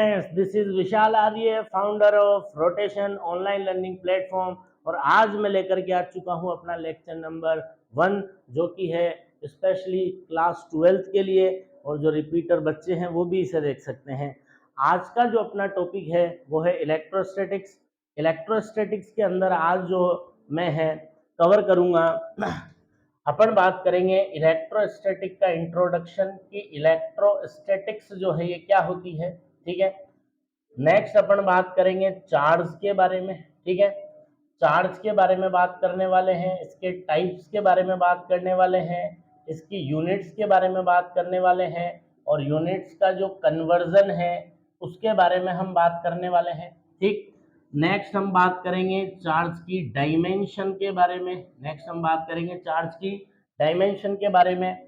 This is Vishal Arya, founder of rotation online learning platform. और आज मैं लेकर के आ चुका हूं अपना लेक्चर नंबर 1, जो कि है स्पेशली क्लास 12 के लिए, और जो रिपीटर बच्चे हैं वो भी इसे देख सकते हैं। आज का जो अपना टॉपिक है वो है इलेक्ट्रोस्टैटिक्स। इलेक्ट्रोस्टैटिक्स के अंदर आज जो मैं है कवर करूंगा, अपन बात करेंगे इलेक्ट्रोस्टैटिक का इंट्रोडक्शन कि इलेक्ट्रोस्टैटिक्स जो है ये क्या होती है, ठीक है। नेक्स्ट अपन बात करेंगे चार्ज के बारे में, ठीक है। चार्ज के बारे में बात करने वाले हैं, इसके टाइप्स के बारे में बात करने वाले हैं, इसकी यूनिट्स के बारे में बात करने वाले हैं, और यूनिट्स का जो कन्वर्जन है उसके बारे में हम बात करने वाले हैं, ठीक। नेक्स्ट हम बात करेंगे चार्ज की डायमेंशन के बारे में। नेक्स्ट हम बात करेंगे चार्ज की डायमेंशन के बारे में।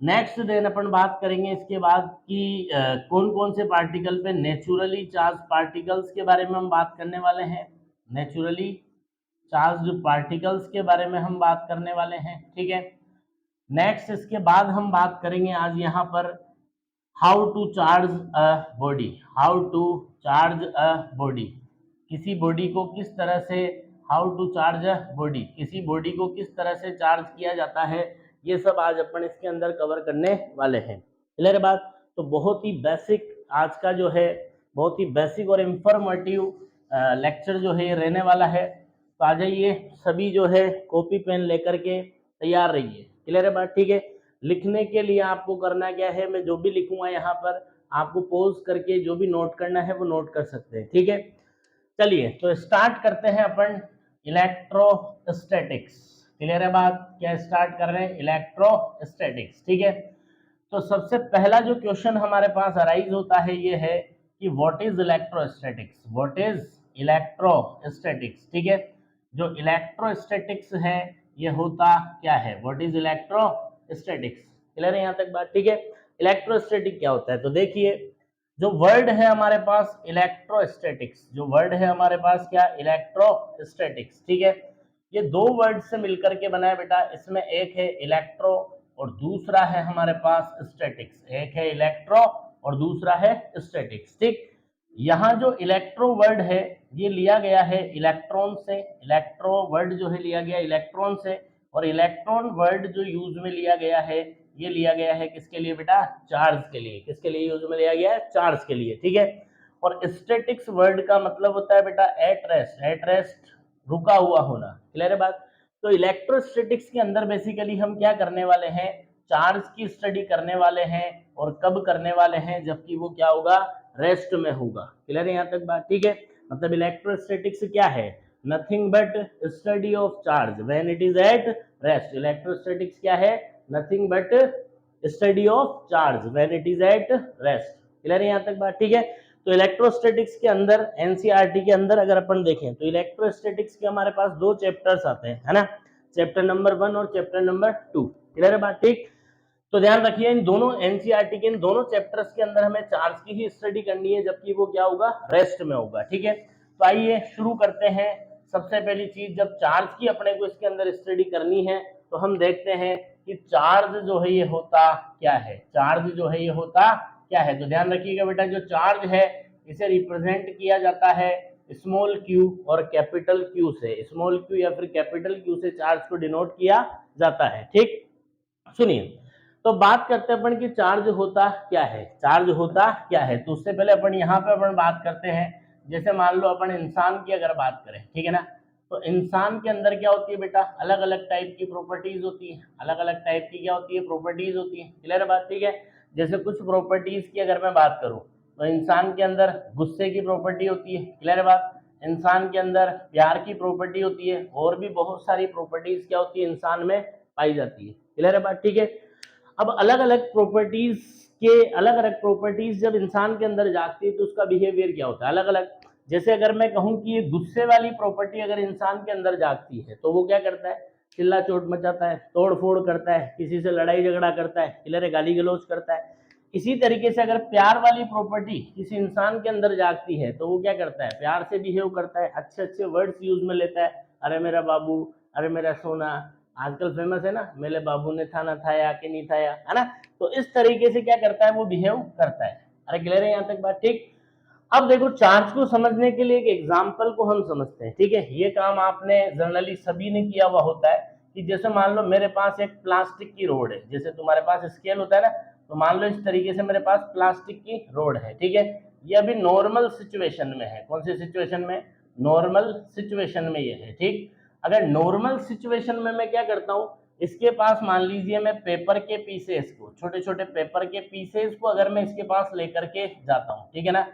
नेक्स्ट देन अपन बात करेंगे इसके बाद कि कौन कौन से पार्टिकल पे नेचुरली चार्ज पार्टिकल्स के बारे में हम बात करने वाले हैं। नेचुरली चार्ज्ड पार्टिकल्स के बारे में हम बात करने वाले हैं, ठीक है। नेक्स्ट इसके बाद हम बात करेंगे आज यहाँ पर how to charge a body. How to charge a body, किसी बॉडी को किस तरह से, how to charge a body, किसी बॉडी को किस तरह से चार्ज किया जाता है, ये सब आज अपन इसके अंदर कवर करने वाले हैं। क्लियर है बात? तो बहुत ही बेसिक आज का जो है, बहुत ही बेसिक और इंफॉर्मेटिव लेक्चर जो है ये रहने वाला है। तो आ जाइए सभी जो है कॉपी पेन लेकर के तैयार रहिए। क्लियर है बात? ठीक है। लिखने के लिए आपको करना क्या है, मैं जो भी लिखूंगा यहाँ पर आपको पॉज करके जो भी नोट करना है वो नोट कर सकते हैं, ठीक है। चलिए तो स्टार्ट करते हैं अपन इलेक्ट्रोस्टैटिक्स। क्लियर है बात? क्या स्टार्ट कर रहे हैं? इलेक्ट्रोस्टैटिक्स, ठीक है। तो सबसे पहला जो क्वेश्चन हमारे पास अराइज होता है ये है कि what is electrostatics. What is electrostatics, ठीक है। जो इलेक्ट्रोस्टैटिक्स है ये होता क्या है, व्हाट इज इलेक्ट्रोस्टैटिक्स। क्लियर है यहाँ तक बात? ठीक है। इलेक्ट्रोस्टैटिक क्या होता है, तो देखिए जो वर्ड है हमारे पास इलेक्ट्रोस्टैटिक्स, जो वर्ड है हमारे पास क्या, इलेक्ट्रोस्टैटिक्स, ठीक है। ये दो वर्ड से मिलकर के बना है बेटा। इसमें एक है इलेक्ट्रो और दूसरा है हमारे पास स्टैटिक्स। एक है इलेक्ट्रो और दूसरा है स्टैटिक्स, ठीक। यहाँ जो इलेक्ट्रो वर्ड है ये लिया गया है इलेक्ट्रॉन से। इलेक्ट्रो वर्ड जो है लिया गया इलेक्ट्रॉन से, और इलेक्ट्रॉन वर्ड जो यूज में लिया गया है ये लिया गया है किसके लिए बेटा, चार्ज के लिए। किसके लिए यूज में लिया गया है, चार्ज के लिए, ठीक है। और स्टैटिक्स वर्ड का मतलब होता है बेटा एट रेस्ट। एट रेस्ट रुका हुआ होना। क्लियर है बात? तो इलेक्ट्रोस्टैटिक्स के अंदर बेसिकली हम क्या करने वाले हैं, चार्ज की स्टडी करने वाले हैं। और कब करने वाले हैं, जबकि वो क्या होगा, रेस्ट में होगा। क्लियर है यहाँ तक बात? ठीक है। मतलब इलेक्ट्रोस्टैटिक्स क्या है, nothing but study of charge when it is at rest. Electrostatics क्या है, nothing but study of charge when it is at rest. Clear है यहाँ तक बात? ठीक है। तो इलेक्ट्रोस्टैटिक्स के अंदर एनसीईआरटी के अंदर अगर अपन देखें तो इलेक्ट्रोस्टैटिक्स के हमारे पास दो चैप्टर्स आते हैं, है ना। चैप्टर नंबर 1 और चैप्टर नंबर 2। क्लियर है बात? ठीक। तो ध्यान रखिए इन दोनों एनसीईआरटी के इन दोनों चैप्टर्स के अंदर हमें चार्ज की ही स्टडी करनी है, जबकि वो क्या होगा, रेस्ट में होगा, ठीक है। तो आइए शुरू करते हैं। सबसे पहली चीज, जब चार्ज की अपने को इसके अंदर स्टडी करनी है तो हम देखते हैं कि चार्ज जो है ये होता क्या है। चार्ज जो है ये होता क्या है, तो ध्यान रखिएगा बेटा, जो चार्ज है इसे रिप्रेजेंट किया जाता है स्मॉल क्यू और कैपिटल क्यू से। स्मॉल क्यू या फिर कैपिटल क्यू से चार्ज को डिनोट किया जाता है, ठीक। सुनिए, तो बात करते हैं अपन कि चार्ज होता क्या है। चार्ज होता क्या है, तो उससे पहले अपन यहाँ पे अपन बात करते हैं। जैसे मान लो अपन इंसान की अगर बात करें, ठीक है ना, तो इंसान के अंदर क्या होती है बेटा, अलग अलग टाइप की प्रॉपर्टीज होती है। अलग अलग टाइप की क्या होती है, प्रॉपर्टीज होती है। क्लियर बात? ठीक है। जैसे कुछ प्रॉपर्टीज की अगर मैं बात करूँ तो इंसान के अंदर गुस्से की प्रॉपर्टी होती है। क्लियर बात? इंसान के अंदर प्यार की प्रॉपर्टी होती है, और भी बहुत सारी प्रॉपर्टीज क्या होती है इंसान में पाई जाती है। क्लियर है बात? ठीक है। अब अलग अलग प्रॉपर्टीज के अलग अलग प्रॉपर्टीज जब इंसान के अंदर जागती है तो उसका बिहेवियर क्या होता है, अलग अलग। जैसे अगर मैं कहूँ कि ये गुस्से वाली प्रॉपर्टी अगर इंसान के अंदर जागती है तो वो क्या करता है, चिल्ला चोट मचाता है, तोड़ फोड़ करता है, किसी से लड़ाई झगड़ा करता है, क्लियर, गाली गलौज करता है। इसी तरीके से अगर प्यार वाली प्रॉपर्टी किसी इंसान के अंदर जागती है तो वो क्या करता है, प्यार से बिहेव करता है, अच्छे अच्छे वर्ड्स यूज में लेता है। अरे मेरा बाबू, अरे मेरा सोना, आजकल फेमस है ना, मेरे बाबू ने खाना खाया कि नहीं खाया, है ना। तो इस तरीके से क्या करता है, वो बिहेव करता है। अरे क्लियर है यहाँ तक बात? ठीक। अब देखो चार्ज को समझने के लिए एक एग्जांपल को हम समझते हैं, ठीक है। ये काम आपने जनरली सभी ने किया हुआ होता है कि जैसे मान लो मेरे पास एक प्लास्टिक की रोड है, जैसे तुम्हारे पास स्केल होता है ना, तो मान लो इस तरीके से मेरे पास प्लास्टिक की रोड है, ठीक है। ये अभी नॉर्मल सिचुएशन में है। कौन सी सिचुएशन में? नॉर्मल सिचुएशन में ये है, ठीक। अगर नॉर्मल सिचुएशन में मैं क्या करता हूँ, इसके पास मान लीजिए मैं पेपर के पीसेस को, छोटे छोटे पेपर के पीसेस को अगर मैं इसके पास लेकर के जाता हूँ, ठीक है ना,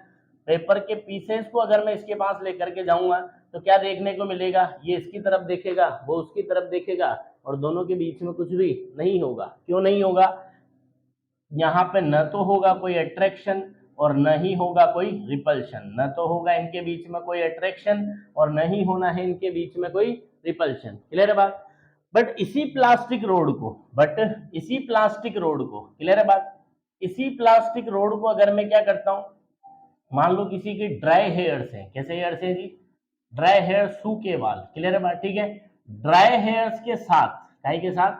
पेपर के पीसेस को अगर मैं इसके पास लेकर के जाऊंगा तो क्या देखने को मिलेगा, ये इसकी तरफ देखेगा, वो उसकी तरफ देखेगा, और दोनों के बीच में कुछ भी नहीं होगा। क्यों नहीं होगा? यहाँ पे न तो होगा कोई अट्रैक्शन और न ही होगा कोई रिपल्शन। न तो होगा इनके बीच में कोई अट्रैक्शन और न ही होना है इनके बीच में कोई रिपल्शन। क्लियर है बात? बट इसी प्लास्टिक रोड को, क्लियर है बात, इसी प्लास्टिक रोड को अगर मैं क्या करता हूं, मान लो किसी की ड्राई हेयर्स है, कैसे हेयर्स है जी, ड्राई हेयर, सूखे बाल, क्लियर है बात, ठीक है। ड्राई हेयर्स के साथ, काहे के साथ,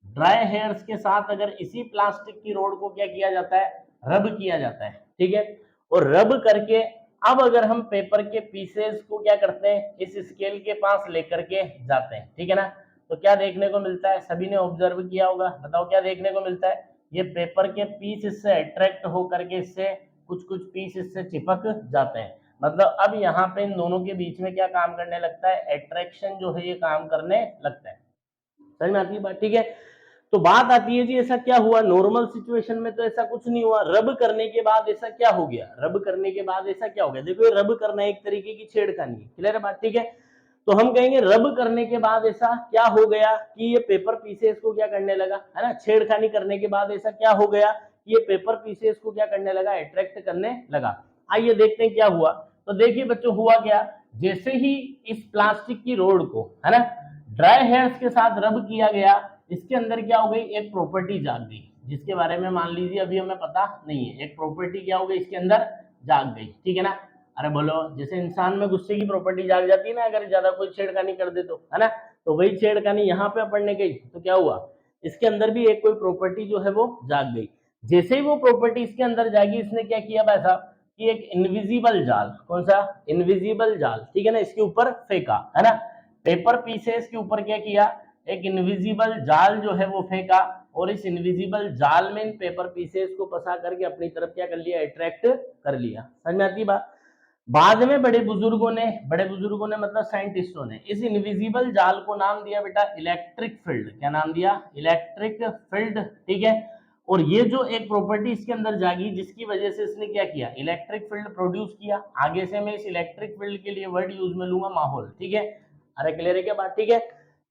ड्राई हेयर्स के साथ अगर इसी प्लास्टिक की रोड को क्या किया जाता है, रब किया जाता है, ठीक है। और रब करके अब अगर हम पेपर के पीसेस को क्या करते हैं, इस स्केल के पास लेकर के जाते हैं, ठीक है ना, तो क्या देखने को मिलता है, सभी ने ऑब्जर्व किया होगा, बताओ क्या देखने को मिलता है, ये पेपर के पीस इससे अट्रैक्ट होकर के इससे कुछ कुछ पीस इससे चिपक जाते हैं। मतलब अब यहाँ पे इन दोनों के बीच में क्या काम करने लगता है, अट्रैक्शन जो है ये काम करने लगता है। समझ में आती है बात, ठीक है। तो बात आती है जी ऐसा क्या हुआ, नॉर्मल सिचुएशन में तो ऐसा कुछ नहीं हुआ, रब करने के बाद ऐसा क्या हो गया, रब करने के बाद ऐसा क्या हो गया, देखो ये रब करना एक तरीके की छेड़खानी है, क्लियर है बात, ठीक है। तो हम कहेंगे रब करने के बाद ऐसा क्या हो गया कि ये पेपर पीसेस को क्या करने लगा, है ना, छेड़खानी करने के बाद ऐसा क्या हो गया कि ये पेपर पीसेस को क्या करने लगा, अट्रैक्ट करने लगा। आइए देखते हैं क्या हुआ। तो देखिए बच्चों हुआ क्या, जैसे ही इस प्लास्टिक की रोड को, है ना, ड्राई हेयर्स के साथ रब किया गया, इसके अंदर क्या हो गई, एक प्रॉपर्टी जाग गई, जिसके बारे में मान लीजिए अभी हमें पता नहीं है, एक प्रॉपर्टी क्या हो गई इसके अंदर जाग गई, ठीक है ना। अरे बोलो, जैसे इंसान में गुस्से की प्रॉपर्टी जाग जाती है ना, अगर ज्यादा कोई छेड़खानी कर दे तो, है ना, तो वही छेड़खानी यहाँ पे अपन ने गई तो क्या हुआ, इसके अंदर भी एक कोई प्रॉपर्टी जो है वो जाग गई। जैसे ही वो प्रॉपर्टी इसके अंदर जागी, इसने क्या किया भाई साहब कि एक इनविजिबल जाल, कौन सा, इनविजिबल जाल, ठीक है ना, इसके ऊपर फेंका, है ना, पेपर पीसेस के ऊपर क्या किया, एक इनविजिबल जाल जो है वो फेंका, और इस इनविजिबल जाल में इन पेपर पीसेस को फंसा करके अपनी तरफ क्या कर लिया, अट्रैक्ट कर लिया। समझ में आती बात। बाद में बड़े बुजुर्गों ने मतलब साइंटिस्टों ने इस इनविजिबल जाल को नाम दिया बेटा इलेक्ट्रिक फील्ड। क्या नाम दिया, इलेक्ट्रिक फील्ड, ठीक है। और ये जो एक प्रॉपर्टी इसके अंदर जागी, जिसकी वजह से इसने क्या किया, इलेक्ट्रिक फील्ड प्रोड्यूस किया। आगे से मैं इस इलेक्ट्रिक फील्ड के लिए वर्ड यूज में लूंगा माहौल, ठीक है। अरे क्लियर है क्या बात, ठीक है।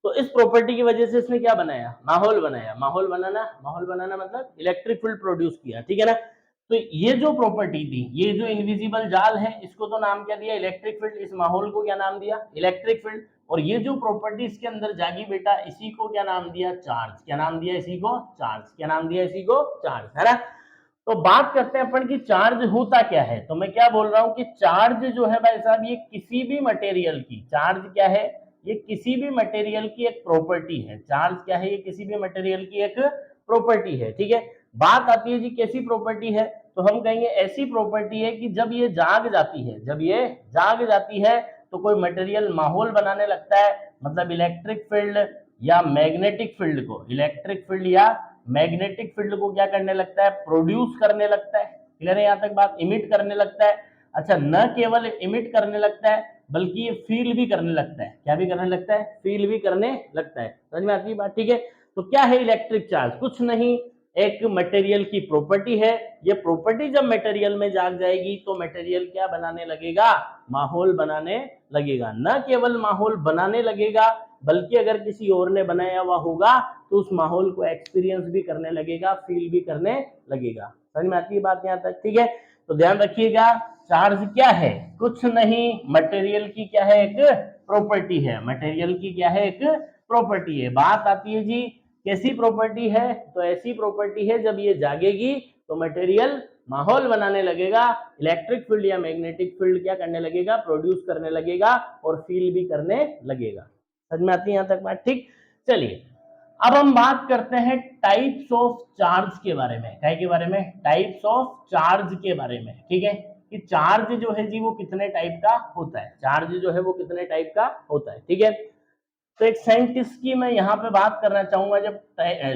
तो इस प्रॉपर्टी की वजह से इसने क्या बनाया, माहौल बनाया। माहौल बनाना मतलब इलेक्ट्रिक फील्ड प्रोड्यूस किया, ठीक है ना। तो ये जो प्रॉपर्टी थी, ये जो इनविजिबल जाल है, इसको तो नाम क्या दिया, इलेक्ट्रिक फील्ड। इस माहौल को क्या नाम दिया, इलेक्ट्रिक फील्ड। और ये जो प्रॉपर्टी इसके अंदर जागी बेटा, इसी को क्या नाम दिया, चार्ज। क्या नाम दिया इसी को, चार्ज। क्या नाम दिया इसी को, चार्ज, है ना। तो बात करते हैं अपन की चार्ज होता क्या है। तो मैं क्या बोल रहा हूं कि चार्ज जो है भाई साहब, ये किसी भी मटेरियल की, चार्ज क्या है, ये किसी भी मटेरियल की एक प्रॉपर्टी है। चार्ज क्या है, ये किसी भी मटेरियल की एक प्रॉपर्टी है, ठीक है। बात आती है जी कैसी प्रॉपर्टी है, तो हम कहेंगे ऐसी प्रॉपर्टी है कि जब ये जाग जाती है, जब ये जाग जाती है तो कोई मटेरियल माहौल बनाने लगता है, मतलब इलेक्ट्रिक फील्ड या मैग्नेटिक फील्ड को, इलेक्ट्रिक फील्ड या मैग्नेटिक फील्ड को क्या करने लगता है, प्रोड्यूस करने लगता है। क्लियर है यहाँ तक बात, इमिट करने लगता है। अच्छा, न केवल इमिट करने लगता है बल्कि ये फील भी करने लगता है। क्या भी करने लगता है, फील भी करने लगता है। समझ में आती है बात, ठीक है। तो क्या है इलेक्ट्रिक चार्ज, कुछ नहीं, एक मटेरियल की प्रॉपर्टी है। ये प्रॉपर्टी जब मटेरियल में जाग जाएगी तो मटेरियल क्या बनाने लगेगा, माहौल बनाने लगेगा। न केवल माहौल बनाने लगेगा बल्कि अगर किसी और ने बनाया हुआ होगा तो उस माहौल को एक्सपीरियंस भी करने लगेगा, फील भी करने लगेगा। समझ में आती है बात यहाँ तक, ठीक है। तो ध्यान रखिएगा, चार्ज क्या है, कुछ नहीं, मटेरियल की क्या है, एक प्रॉपर्टी है। मटेरियल की क्या है, एक प्रॉपर्टी है। बात आती है जी कैसी प्रॉपर्टी है, तो ऐसी प्रॉपर्टी है जब ये जागेगी तो मटेरियल माहौल बनाने लगेगा, इलेक्ट्रिक फील्ड या मैग्नेटिक फील्ड क्या करने लगेगा, प्रोड्यूस करने लगेगा और फील भी करने लगेगा। समझ में आती है यहाँ तक बात, ठीक। चलिए अब हम बात करते हैं टाइप्स ऑफ चार्ज के बारे में। क्या के बारे में, टाइप्स ऑफ चार्ज के बारे में, ठीक है। कि चार्ज जो है जी वो कितने टाइप का होता है, चार्ज जो है वो कितने टाइप का होता है, ठीक है। तो एक साइंटिस्ट की मैं यहाँ पे बात करना चाहूंगा, जब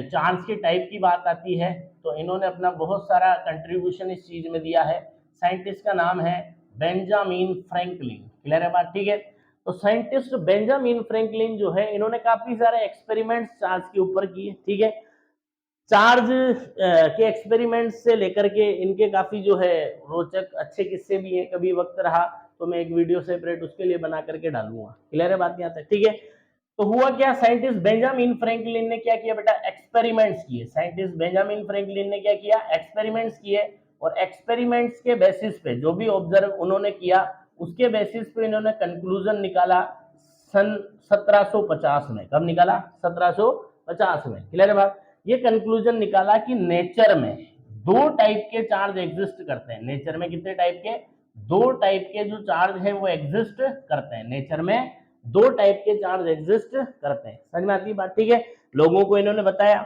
चार्ज के टाइप की बात आती है तो इन्होंने अपना बहुत सारा कंट्रीब्यूशन इस चीज में दिया है। साइंटिस्ट का नाम है बेंजामिन फ्रैंकलिन, क्लियर है बात, ठीक है। तो साइंटिस्ट बेंजामिन फ्रैंकलिन जो है इन्होंने काफी सारे एक्सपेरिमेंट्स चार्ज के ऊपर किए, ठीक है। चार्ज के एक्सपेरिमेंट से लेकर के इनके काफी जो है रोचक अच्छे किस्से भी हैं, कभी वक्त रहा तो मैं एक वीडियो सेपरेट उसके लिए बना करके डालूंगा, क्लियर है बात यहाँ तक, ठीक है। तो हुआ क्या, साइंटिस्ट बेंजामिन फ्रैंकलिन ने क्या किया बेटा, एक्सपेरिमेंट्स किए। साइंटिस्ट बेंजामिन फ्रैंकलिन ने क्या किया, एक्सपेरिमेंट्स किए, और एक्सपेरिमेंट्स के बेसिस पे जो भी ऑब्जर्व उन्होंने किया उसके बेसिस पे इन्होंने कंक्लूजन निकाला सन 1750 में। कब निकाला, 1750 में, क्लियर है बात। ये कंक्लूजन निकाला कि नेचर में दो टाइप के चार्ज एग्जिस्ट करते हैं। नेचर में कितने टाइप के, दो टाइप के जो चार्ज है वो एग्जिस्ट करते हैं। नेचर में दो टाइप के चार्ज एग्जिस्ट करते हैं, समझ में आती है बात, ठीक है। लोगों को इन्होंने बताया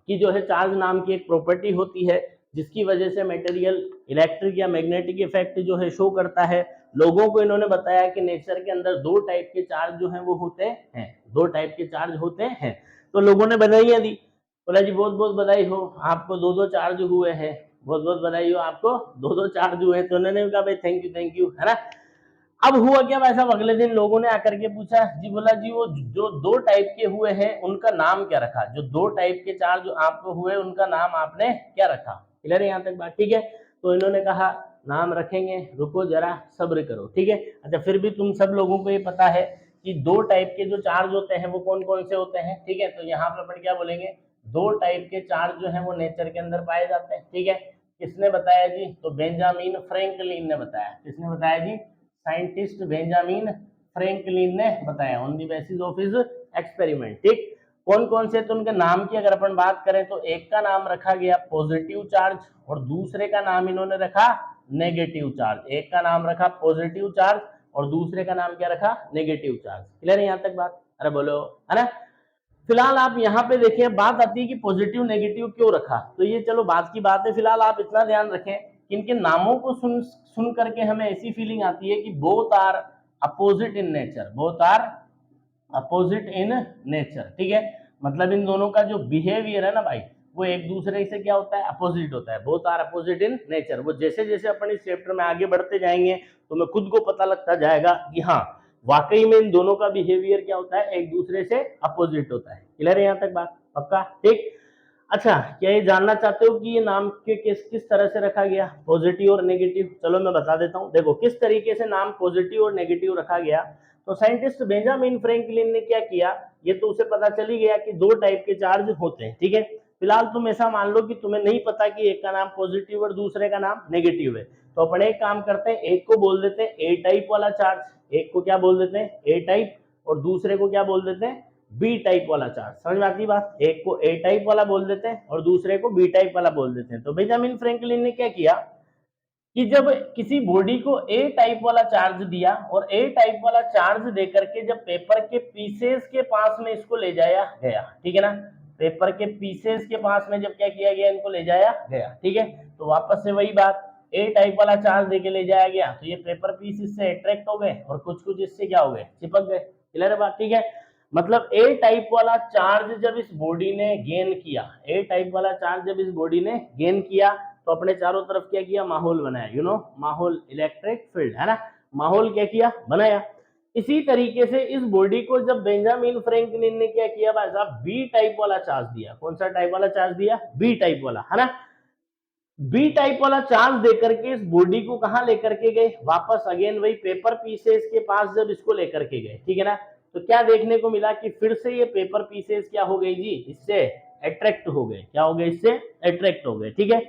कि जो है चार्ज नाम की एक प्रॉपर्टी होती है जिसकी वजह से मटेरियल इलेक्ट्रिक या मैग्नेटिक इफेक्ट जो है शो करता है। लोगों को इन्होंने बताया कि नेचर के अंदर दो टाइप के चार्ज जो है वो होते हैं, दो टाइप के चार्ज होते हैं। तो लोगों ने बधाइयां दी, बोला जी बहुत बहुत बधाई हो, आपको दो दो चार्ज हुए हैं, बहुत बहुत बधाई हो, आपको दो दो चार्ज हुए। तो उन्होंने कहा भाई थैंक यू, है ना। अब हुआ क्या भाई साहब, अगले दिन लोगों ने आकर के पूछा जी, बोला जी वो जो दो टाइप के हुए हैं उनका नाम क्या रखा, जो दो टाइप के चार्ज जो आपको हुए उनका नाम आपने क्या रखा, क्लियर है यहाँ तक बात, ठीक है। तो इन्होंने कहा नाम रखेंगे, रुको जरा सब्र करो, ठीक है। अच्छा फिर भी तुम सब लोगों को ये पता है कि दो टाइप के जो चार्ज होते हैं वो कौन कौन से होते हैं, ठीक है। तो यहाँ पर अपन क्या बोलेंगे, दो टाइप के चार्ज जो है वो नेचर के अंदर पाए जाते हैं, ठीक है। किसने बताया जी, तो बेंजामिन फ्रैंकलिन ने बताया। किसने बताया जी, साइंटिस्ट बेंजामिन फ्रैंकलिन ने बताया on the basis of his experiment, ठीक। कौन कौन से, तो उनके नाम की अगर अपन बात करें तो एक का नाम रखा गया पॉजिटिव चार्ज और दूसरे का नाम इन्होंने रखा नेगेटिव चार्ज। एक का नाम रखा पॉजिटिव चार्ज और दूसरे का नाम क्या रखा, नेगेटिव चार्ज, क्लियर है यहाँ तक बात, अरे बोलो, है ना। फिलहाल आप यहाँ पे देखिए बात आती है कि पॉजिटिव नेगेटिव क्यों रखा, तो ये चलो बात की बात है। फिलहाल आप इतना ध्यान रखें कि इनके नामों को सुन करके हमें ऐसी फीलिंग आती है कि both are opposite in nature, both are opposite in nature, ठीक है। मतलब इन दोनों का जो बिहेवियर है ना भाई वो एक दूसरे से क्या होता है, अपोजिट होता है। Both are opposite in nature. वो जैसे जैसे अपन इस चैप्टर में आगे बढ़ते जाएंगे तो मैं खुद को पता लगता जाएगा कि हाँ वाकई में इन दोनों का बिहेवियर क्या होता है, एक दूसरे से अपोजिट होता है, क्लियर है यहाँ तक बात, पक्का, ठीक। अच्छा क्या ये जानना चाहते हो कि ये नाम के किस तरह से रखा गया, पॉजिटिव और नेगेटिव, चलो मैं बता देता हूँ। देखो किस तरीके से नाम पॉजिटिव और नेगेटिव रखा गया। तो साइंटिस्ट बेंजामिन फ्रैंकलिन ने क्या किया, ये तो उसे पता चल ही गया कि दो टाइप के चार्ज होते हैं, ठीक है। फिलहाल तुम ऐसा मान लो कि तुम्हें नहीं पता कि एक का नाम पॉजिटिव और दूसरे का नाम नेगेटिव है, तो अपन एक काम करते हैं, एक को बोल देते हैं ए टाइप वाला चार्ज, एक को क्या बोल देते हैं ए टाइप, और दूसरे को क्या बोल देते हैं बी टाइप वाला चार्ज। समझ में आती बात, एक को ए टाइप वाला बोल देते हैं और दूसरे को बी टाइप वाला बोल देते हैं। तो बेंजामिन फ्रैंकलिन ने क्या किया कि जब किसी बॉडी को ए टाइप वाला चार्ज दिया और ए टाइप वाला चार्ज देकर के जब पेपर के पीसेस के पास में इसको ले जाया गया, ठीक है ना, पेपर के पीसेस के पास में जब क्या किया गया, इनको ले जाया गया, ठीक है। तो वापस से वही बात, ए टाइप वाला चार्ज देके ले जाया गया तो ये पेपर पीस इससे अट्रैक्ट हो गए और कुछ कुछ इससे क्या हो गए, चिपक गए, क्लियर है बात, ठीक है। मतलब ए टाइप वाला चार्ज जब इस बॉडी ने गेन किया, ए टाइप वाला चार्ज जब इस बॉडी ने गेन किया तो अपने चारों तरफ क्या किया, माहौल बनाया, यू नो माहौल, इलेक्ट्रिक फील्ड, है ना, माहौल क्या किया, बनाया। इसी तरीके से इस बॉडी को जब बेंजामिन फ्रैंकलिन ने क्या किया भाई साहब, बी टाइप वाला चार्ज दिया। कौन सा टाइप वाला चार्ज दिया, बी टाइप वाला, है ना। बी टाइप वाला चार्ज देकर के इस बॉडी को कहां लेकर के गए, वापस अगेन वही पेपर पीसेस के पास जब इसको लेकर के गए, ठीक है ना। तो क्या देखने को मिला कि फिर से ये पेपर पीसेस क्या हो गई जी, इससे अट्रैक्ट हो गए, क्या हो गए, इससे अट्रैक्ट हो गए, ठीक है।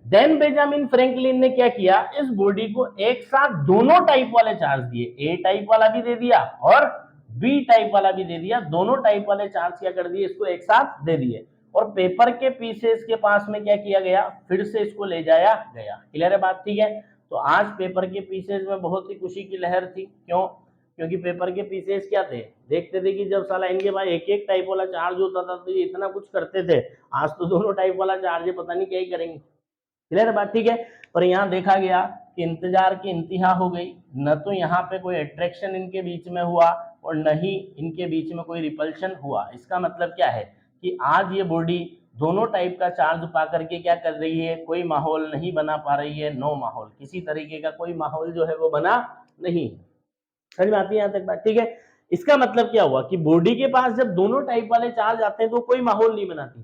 देन बेंजामिन फ्रैंकलिन ने क्या किया, इस बॉडी को एक साथ दोनों टाइप वाले चार्ज दिए, ए टाइप वाला भी दे दिया और बी टाइप वाला भी दे दिया। दोनों टाइप वाले चार्ज क्या कर दिए, इसको एक साथ दे दिए और पेपर के पीसेस के पास में क्या किया गया, फिर से इसको ले जाया गया, क्लियर है बात, ठीक है। तो आज पेपर के पीसेस में बहुत ही खुशी की लहर थी, क्यों, क्योंकि पेपर के पीसेस क्या थे, देखते थे कि जब साला इनके भाई एक एक टाइप वाला चार्ज होता था तो ये इतना कुछ करते थे, आज तो दोनों टाइप वाला चार्ज है, पता नहीं क्या ही करेंगे, क्लियर बात, ठीक है। पर यहाँ देखा गया कि इंतजार की इंतहा हो गई, न तो यहाँ पे कोई अट्रैक्शन इनके बीच में हुआ और न ही इनके बीच में कोई रिपल्शन हुआ। इसका मतलब क्या है कि आज ये बॉडी दोनों टाइप का चार्ज पा करके क्या कर रही है, कोई माहौल नहीं बना पा रही है, नो माहौल, किसी तरीके का कोई माहौल जो है वो बना नहीं। समझ में आती है यहाँ तक बात? ठीक है, इसका मतलब क्या हुआ कि बॉडी के पास जब दोनों टाइप वाले चार्ज आते हैं तो कोई माहौल नहीं बनाती।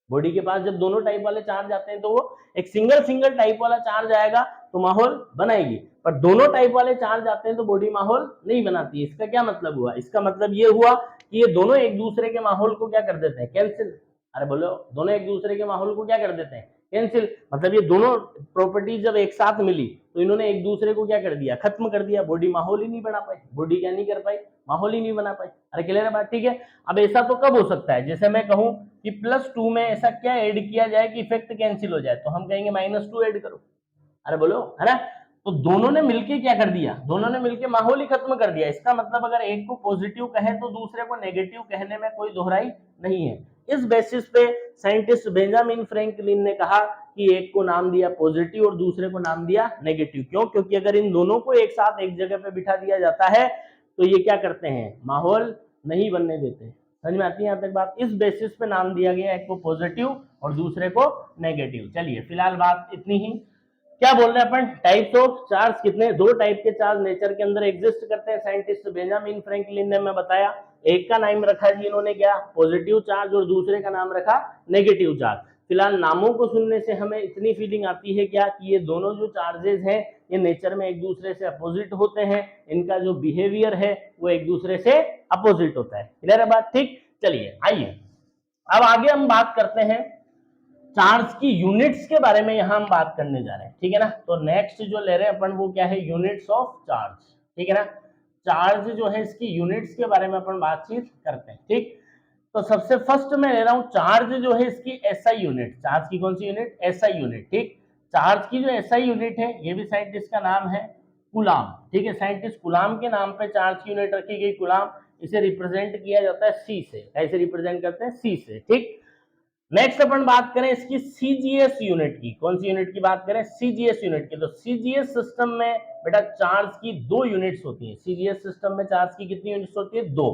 बॉडी के पास जब दोनों टाइप वाले चार्ज आते हैं तो वो एक सिंगल टाइप वाला चार्ज आएगा तो माहौल बनाएगी, पर दोनों टाइप वाले चार्ज आते हैं तो बॉडी माहौल नहीं बनाती। इसका क्या मतलब हुआ? इसका मतलब ये हुआ कि ये दोनों एक दूसरे के माहौल को क्या कर देते हैं, कैंसिल। अरे बोलो, दोनों एक दूसरे के माहौल को क्या कर देते हैं, कैंसिल। मतलब ये दोनों प्रॉपर्टीज जब एक साथ मिली तो इन्होंने एक दूसरे को क्या कर दिया, खत्म कर दिया। बॉडी माहौल ही नहीं बना पाई, बॉडी क्या नहीं कर पाई, माहौल ही नहीं बना पाई। अरे क्लियर है बात? ठीक है, अब ऐसा तो कब हो सकता है, जैसे मैं कहूं कि +2 में ऐसा क्या ऐड किया जाए कि इफेक्ट कैंसिल हो जाए, तो हम कहेंगे -2 ऐड करो। अरे बोलो, है ना? तो दोनों ने मिलके क्या कर दिया, दोनों ने मिलके माहौल ही खत्म कर दिया। इसका मतलब अगर एक को पॉजिटिव कहे तो दूसरे को नेगेटिव कहने में कोई दोहराई नहीं है। इस बेसिस पे साइंटिस्ट बेंजामिन फ्रैंकलिन ने कहा कि एक को नाम दिया पॉजिटिव और दूसरे को नाम दिया नेगेटिव। क्यों? क्योंकि अगर इन दोनों को एक साथ एक जगह पे बिठा दिया जाता है तो ये क्या करते हैं, माहौल नहीं बनने देते। समझ में आती है यहाँ तक बात? इस बेसिस पे नाम दिया गया, एक को पॉजिटिव और दूसरे को नेगेटिव। चलिए फिलहाल बात इतनी ही। क्या बोल रहे हैं अपन, टाइप्स ऑफ चार्ज कितने, 2 टाइप के चार्ज नेचर के अंदर एग्जिस्ट करते हैं। साइंटिस्ट बेंजामिन फ्रैंकलिन ने मैं बताया, एक का नाम रखा जी इन्होंने क्या, पॉजिटिव चार्ज, और दूसरे का नाम रखा नेगेटिव चार्ज। फिलहाल नामों को सुनने से हमें इतनी फीलिंग आती है क्या कि ये दोनों जो चार्जेस हैं ये नेचर में एक दूसरे से अपोजिट होते हैं, इनका जो बिहेवियर है वो एक दूसरे से अपोजिट होता है। क्लियर है बात? ठीक, चलिए आइए अब आगे हम बात करते हैं चार्ज की यूनिट्स के बारे में। यहां हम बात करने जा रहे हैं, ठीक है ना? तो नेक्स्ट जो ले रहे हैं अपन वो क्या है, यूनिट्स ऑफ चार्ज, ठीक है ना? चार्ज जो है इसकी यूनिट्स के बारे में अपन बातचीत करते हैं, ठीक। तो सबसे फर्स्ट मैं ले रहा हूं चार्ज जो है इसकी एसआई यूनिट। चार्ज की कौन सी यूनिट, एसआई यूनिट, ठीक। चार्ज की जो एसआई यूनिट है ये भी साइंटिस्ट का नाम है कूलाम, ठीक है। साइंटिस्ट कूलाम के नाम पे चार्ज की यूनिट रखी गई कूलाम। इसे रिप्रेजेंट किया जाता है सी से। कैसे रिप्रेजेंट करते हैं, सी से, ठीक। नेक्स्ट अपन बात करें इसकी सीजीएस यूनिट की। कौन सी यूनिट की बात करें, सीजीएस यूनिट की। तो सीजीएस सिस्टम में बेटा चार्ज की 2 यूनिट्स होती है। सीजीएस सिस्टम में चार्ज की कितनी यूनिट्स होती है, 2।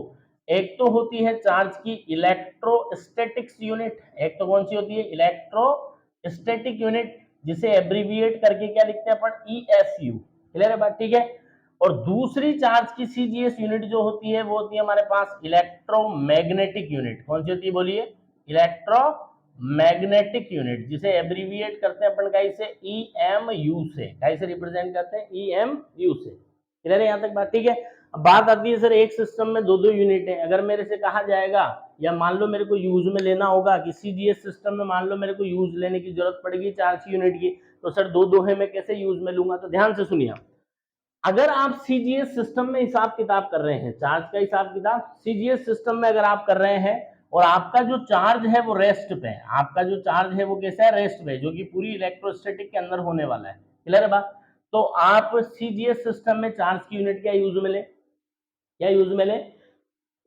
एक तो होती है चार्ज की इलेक्ट्रोस्टैटिक्स यूनिट, एक तो कौन सी होती है, इलेक्ट्रोस्टैटिक यूनिट, जिसे एब्रीविएट करके क्या लिखते हैं अपन, ईएसयू। क्लियर है बात? ठीक है। और दूसरी चार्ज की सीजीएस यूनिट जो होती है वो होती है हमारे पास इलेक्ट्रोमैग्नेटिक यूनिट। कौन सी होती है बोलिए, इलेक्ट्रोमैग्नेटिक यूनिट, जिसे एब्रीविएट करते हैं अपन कैसे, ईएमयू से। कैसे रिप्रेजेंट करते हैं, ईएमयू से। क्लियर है यहां तक बात? ठीक है। अब बात आती है सर एक सिस्टम में 2-2 यूनिट है। अगर मेरे से कहा जाएगा या मान लो मेरे को यूज में लेना होगा कि सीजीएस सिस्टम में मान लो मेरे को यूज लेने की जरूरत पड़ेगी चार्ज की यूनिट की, तो सर 2-2 है, मैं कैसे यूज में लूंगा? तो ध्यान से सुनिए, अगर आप सीजीएस सिस्टम में हिसाब किताब कर रहे हैं, चार्ज का हिसाब किताब सीजीएस सिस्टम में अगर आप कर रहे हैं और आपका जो चार्ज है वो रेस्ट पे है, आपका जो चार्ज है वो कैसा है, रेस्ट पे, जो कि पूरी इलेक्ट्रोस्टैटिक के अंदर होने वाला है। क्लियर है बात? तो आप सीजीएस सिस्टम में चार्ज की यूनिट क्या यूज में ले, क्या यूज में ले,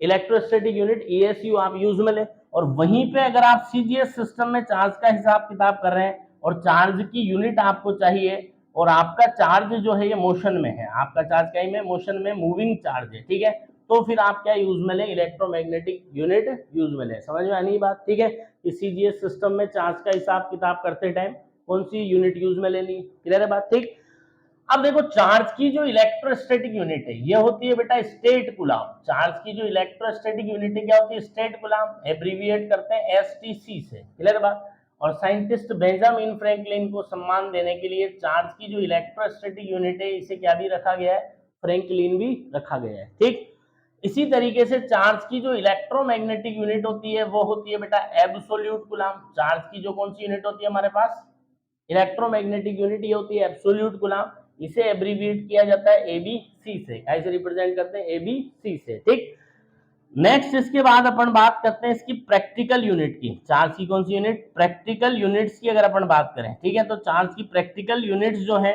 इलेक्ट्रोस्टैटिक यूनिट ईएसयू आप यूज में ले। और वहीं पे अगर आप सीजीएस सिस्टम में चार्ज का हिसाब किताब कर रहे हैं और चार्ज की यूनिट आपको चाहिए और आपका चार्ज जो है ये मोशन में है, आपका चार्ज कहीं में मोशन में, मूविंग चार्ज है, ठीक है, तो फिर आप क्या यूज में ले, इलेक्ट्रोमैग्नेटिक यूनिट यूज में ले। समझ में आनी बात? ठीक है। इस सीजीएस सिस्टम में चार्ज का हिसाब किताब करते टाइम कौन सी यूनिट यूज में लेनी। क्लियर है बात? ठीक। अब देखो चार्ज की जो इलेक्ट्रोस्टैटिक यूनिट है ये होती है बेटा स्टेट कूलाम। चार्ज की जो इलेक्ट्रोस्टैटिक यूनिट है क्या होती है, स्टेट कूलाम, एब्रीविएट करते हैं एसटीसी से। क्लियर बात? और साइंटिस्ट बेंजामिन फ्रैंकलिन को सम्मान देने के लिए चार्ज की जो इलेक्ट्रोस्टैटिक यूनिट है इसे क्या भी रखा गया है, फ्रैंकलिन भी रखा गया है, ठीक। इसी तरीके से चार्ज की जो इलेक्ट्रोमैग्नेटिक यूनिट होती है वो होती है बेटा एब्सोल्यूट कूलाम। चार्ज की जो कौन सी यूनिट होती है हमारे पास, इलेक्ट्रोमैग्नेटिक यूनिट, ये होती है एब्सोल्यूट कूलाम। इसे एब्रीविएट किया जाता है एबीसी से। कैसे रिप्रेजेंट करते हैं, एबीसी से, ठीक। नेक्स्ट इसके बाद अपन बात करते हैं इसकी प्रैक्टिकल यूनिट की। चार्ज की कौन सी यूनिट, प्रैक्टिकल यूनिट्स की अगर अपन बात करें, ठीक है, तो चार्ज की प्रैक्टिकल यूनिट्स जो है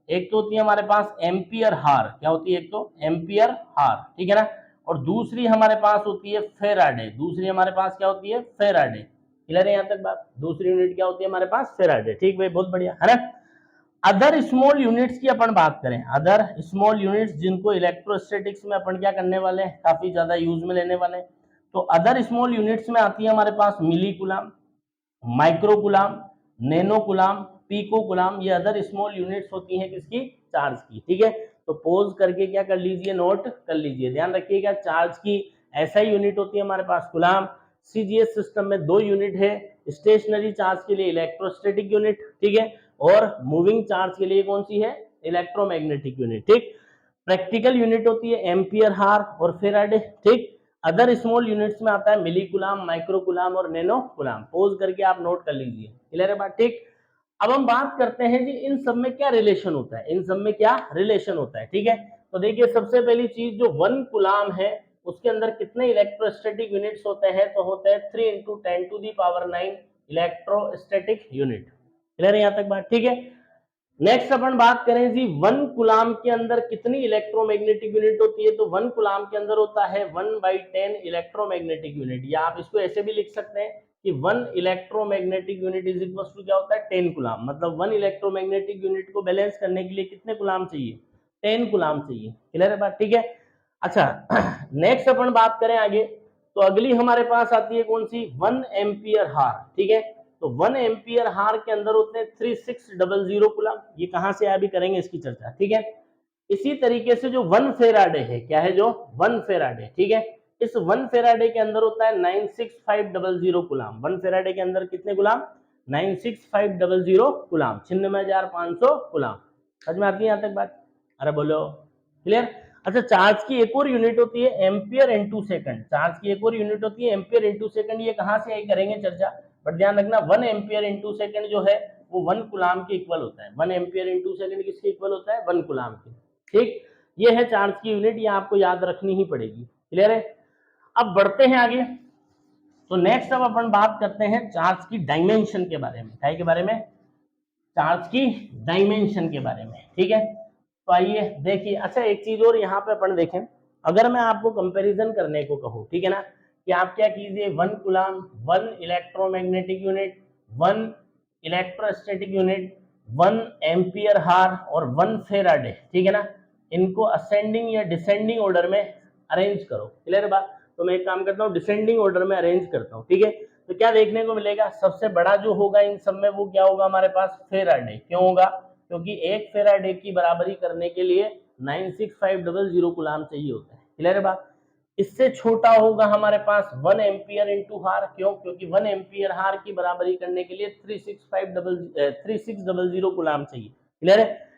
एक तो होती है हमारे पास एम्पियर हार। क्या होती है, एक तो एम्पियर हार, ठीक है ना, और दूसरी हमारे पास होती है फेराडे। दूसरी हमारे पास क्या होती है, फेराडे। क्लियर है यहां तक बात? दूसरी यूनिट क्या होती है हमारे पास, फेराडे, ठीक भाई, बहुत बढ़िया है ना। अदर स्मॉल यूनिट्स की अपन बात करें, अदर स्मॉल यूनिट्स जिनको इलेक्ट्रोस्टैटिक्स में अपन क्या करने वाले हैं, काफी ज्यादा यूज में लेने वाले हैं। तो अदर स्मॉल यूनिट्स में आती है हमारे पास milli coulomb, micro coulomb, nano coulomb, pico coulomb, ये अदर स्मॉल यूनिट्स होती हैं किसकी, चार्ज की। ठीक है, तो पोज करके क्या कर लीजिए, नोट कर लीजिए, ध्यान रखिएगा। चार्ज की ऐसा यूनिट होती है हमारे पास कुलाम। सीजीएस सिस्टम में दो यूनिट है, स्टेशनरी चार्ज के लिए इलेक्ट्रोस्टैटिक यूनिट, ठीक है, और मूविंग चार्ज के लिए कौन सी है, इलेक्ट्रोमैग्नेटिक यूनिट। ठीक, प्रैक्टिकल यूनिट होती है एम्पियर हार और फेराडे। ठीक, अदर स्मॉल यूनिट्स में आता है मिली कुलाम, माइक्रो कुलाम और नैनो कुलाम। पोज करके आप नोट कर लीजिए, क्लियर है बात। ठीक, अब हम बात करते हैं जी इन सब में क्या रिलेशन होता है, इन सब में क्या रिलेशन होता है। ठीक है, तो देखिए सबसे पहली चीज जो 1 कुलाम है उसके अंदर कितने इलेक्ट्रोस्टैटिक यूनिट्स होते हैं, तो होते हैं 3 × 10⁹ इलेक्ट्रोस्टैटिक यूनिट। क्लियर है यहां तक बात। ठीक है, नेक्स्ट अपन बात करें जी 1 कुलाम के अंदर कितनी इलेक्ट्रोमैग्नेटिक यूनिट होती है, तो 1 कुलाम के अंदर होता है 1/10 इलेक्ट्रोमैग्नेटिक यूनिट, या आप इसको ऐसे भी लिख सकते हैं कि 1 electromagnetic unit is equal to क्या होता है, 10 कुलाम। मतलब 1 इलेक्ट्रोमैग्नेटिक यूनिट को बैलेंस करने के लिए कितने कुलाम चाहिए, 10 कुलाम चाहिए। क्लियर है बात। ठीक है, अच्छा नेक्स्ट अपन बात करें आगे, तो अगली हमारे पास आती है कौन सी, 1 एम्पियर हार। ठीक है, तो 1 एम्पियर हार के अंदर होते हैं 3600 कुलाम। ये कहां से अभी करेंगे इसकी चर्चा। ठीक है, इसी तरीके से जो 1 फेराडे है, क्या है जो 1 फेराडे, ठीक है, इस 1 फेराडे के अंदर होता है 96500 गुलाम। 1 फेराडे के अंदर कितने गुलाम, 96500 गुलाम, 96,500 गुलाम। समझ में आती है यहां तक बात, अरे बोलो क्लियर। अच्छा, चार्ज की एक और यूनिट होती है एम्पियर इनटू सेकंड। चार्ज की एक और यूनिट होती है एम्पियर इनटू सेकंड, ये कहां से आई करेंगे चर्चा, बट ध्यान रखना 1 एम्पियर इनटू सेकंड जो है वो 1 कुलाम के इक्वल होता है। 1 एम्पियर इनटू सेकंड किसके इक्वल होता है, 1 कुलाम के। ठीक, ये है चार्ज की यूनिट, ये आपको याद रखनी ही पड़ेगी। क्लियर है, अब बढ़ते हैं आगे। तो नेक्स्ट अब अपन बात करते हैं चार्ज की डायमेंशन के बारे में। क्या के बारे में, चार्ज की डायमेंशन के बारे में। ठीक है, तो आइए देखिए। अच्छा, एक चीज और यहाँ पे अपन देखें, अगर मैं आपको कंपैरिजन करने को कहूँ, ठीक है ना, कि आप क्या कीजिए 1 कुलाम, 1 electromagnetic unit, 1 electrostatic unit, 1 ampere हार और 1 फेराडे, ठीक है ना, इनको असेंडिंग या डिसेंडिंग ऑर्डर में अरेंज करो। क्लियर बात, तो मैं एक काम करता हूँ डिसेंडिंग ऑर्डर में अरेंज करता हूँ। ठीक है, तो क्या देखने को मिलेगा, सबसे बड़ा जो होगा इन सब में वो क्या होगा हमारे पास, फेराडे। क्यों होगा, क्योंकि एक फेराडे की बराबरी करने के लिए 96500 गुलाम चाहिए होता है। क्लियर है बात। इससे छोटा होगा हमारे पास 1 एम्पियर इनटू हार। क्यों, क्योंकि 1 एम्पियर हार की बराबरी करने के लिए 3600 गुलाम चाहिए। क्लियर है।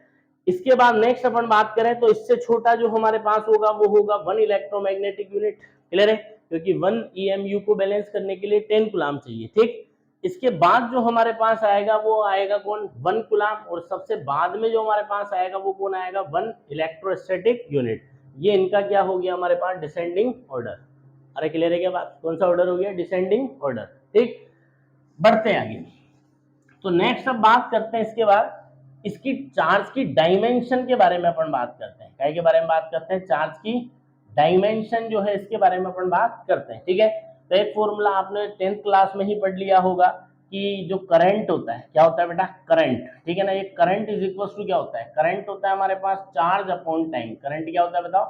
इसके बाद नेक्स्ट अपन बात करें तो इससे छोटा जो हमारे पास होगा वो होगा 1 इलेक्ट्रोमैग्नेटिक यूनिट। क्लियर है, क्योंकि 1 ईएमयू को बैलेंस करने के लिए 10 कुलाम चाहिए। ठीक, इसके बाद जो हमारे पास आएगा वो आएगा कौन, 1 कुलाम, और सबसे बाद में जो हमारे पास आएगा वो कौन आएगा, 1 इलेक्ट्रोस्टैटिक यूनिट। ये इनका क्या हो गया हमारे पास, डिसेंडिंग ऑर्डर। अरे क्लियर है क्या बात, कौन सा ऑर्डर हो गया, डिसेंडिंग ऑर्डर। ठीक, बढ़ते हैं आगे। तो नेक्स्ट अब बात करते हैं इसके बाद इसकी चार्ज की डायमेंशन के बारे में अपन बात करते हैं। क्या के बारे में बात करते हैं, चार्ज की डायमेंशन जो है इसके बारे में अपन बात करते हैं। ठीक है, तो एक फॉर्मूला आपने 10th क्लास में ही पढ़ लिया होगा कि जो करंट होता है, क्या होता है बेटा, करंट। ठीक है ना, ये करंट इज इक्वल टू क्या होता है, करंट होता है हमारे पास चार्ज अपॉन टाइम। करंट क्या होता है बताओ,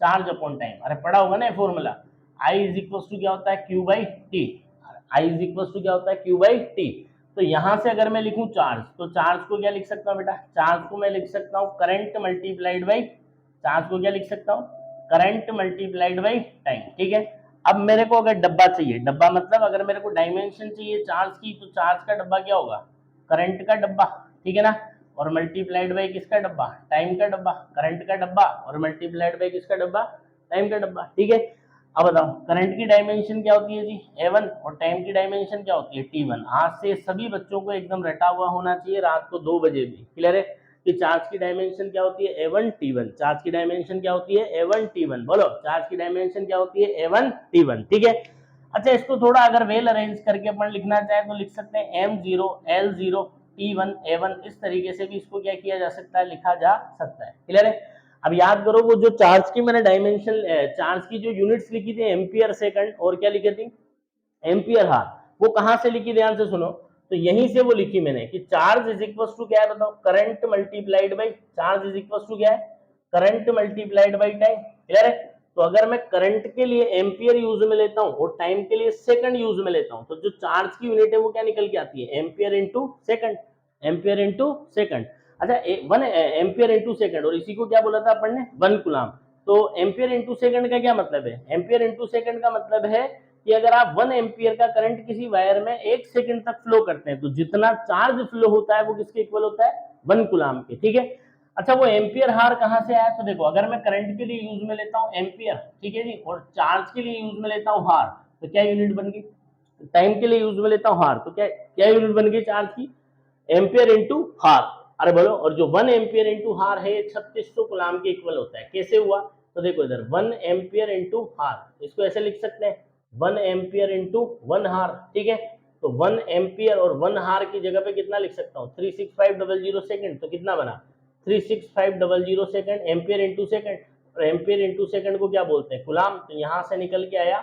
चार्ज अपॉन टाइम। अरे पढ़ा होगा ना ये formula, I is equal to क्या होता है, Q by T. I is equal to क्या होता है, क्यू बाई टी। तो यहां से अगर मैं लिखूं चार्ज, तो चार्ज को क्या लिख सकता हूं बेटा, चार्ज को मैं लिख सकता हूं करंट मल्टीप्लाइड बाई, चार्ज को क्या लिख सकता हूं, करंट मल्टीप्लाइड बाई टाइम। ठीक है, अब मेरे को अगर डब्बा चाहिए, डब्बा मतलब अगर मेरे को डायमेंशन चाहिए चार्ज की, तो चार्ज का डब्बा क्या होगा, करंट का डब्बा। ठीक है ना, और मल्टीप्लाइड बाई किसका डब्बा, टाइम का डब्बा। करंट का डब्बा और मल्टीप्लाइड बाई किसका डब्बा, टाइम का डब्बा। ठीक है, अब बताओ करंट की डायमेंशन क्या होती है जी, A1, और टाइम की डायमेंशन क्या होती है, T1। आज से सभी बच्चों को एकदम रटा हुआ होना चाहिए, रात को 2 बजे भी। क्लियर है कि चार्ज की डायमेंशन क्या होती है, A1 T1। चार्ज की डायमेंशन क्या होती है, A1 T1। बोलो, चार्ज की डायमेंशन क्या होती है, A1 T1। ठीक है, अच्छा इसको थोड़ा अगर वेल अरेंज करके अपन लिखना चाहे तो लिख सकते हैं M0 L0 T1 A1। इस तरीके से भी इसको क्या किया जा सकता है, लिखा जा सकता है। क्लियर है। अब याद करो वो जो चार्ज की मैंने डायमेंशन, चार्ज की जो यूनिट्स लिखी थी एम्पियर सेकंड और क्या लिखी थी, एम्पियर हार, वो कहां से लिखी, ध्यान से सुनो। तो यहीं से वो लिखी मैंने कि चार्ज इज इक्वल टू क्या है बताओ, current multiplied by, charge is equal to क्या है, current multiplied by time. Clear है? तो अगर मैं करंट के लिए एम्पियर यूज में लेता हूं और टाइम के लिए सेकंड यूज में लेता हूं, तो जो चार्ज की यूनिट है वो क्या निकल के आती है, ampere into second, ampere into second. अच्छा, 1 एम्पियर इंटू सेकंड, और इसी को क्या बोला था अपन ने, 1 कूलम। तो एम्पियर इंटू सेकंड का क्या मतलब है, एम्पियर इंटू सेकंड का मतलब है कि अगर आप 1 एम्पियर का करंट किसी वायर में 1 सेकंड तक फ्लो करते हैं, तो जितना चार्ज फ्लो होता है वो किसके इक्वल होता है, 1 कूलम के। ठीक है? अच्छा, वो एम्पियर हार कहां से आया, तो देखो अगर मैं करंट के लिए यूज में लेता हूं एम्पियर, ठीक है जी, और चार्ज के लिए यूज में लेता हूं हार, तो क्या यूनिट बन गई, टाइम के लिए यूज में लेता हूं हार, तो क्या क्या यूनिट बन गई चार्ज की, एम्पियर इंटू हार। अरे बोलो, और जो 1 एम्पियर इंटू हार है 3600 कूलम के इक्वल होता है। कैसे हुआ, तो देखो इधर 1 एम्पियर इंटू हार, इसको ऐसे लिख सकते हैं 1 एम्पियर इंटू 1 हार। ठीक है? तो 1 एम्पियर और 1 हार की जगह पे कितना लिख सकता हूँ, 36500 सेकंड, तो कितना बना 36500 सेकंड, एम्पियर इंटू सेकंड, और एम्पियर इंटू सेकंड को क्या बोलते हैं, कूलम। तो यहां से निकल के आया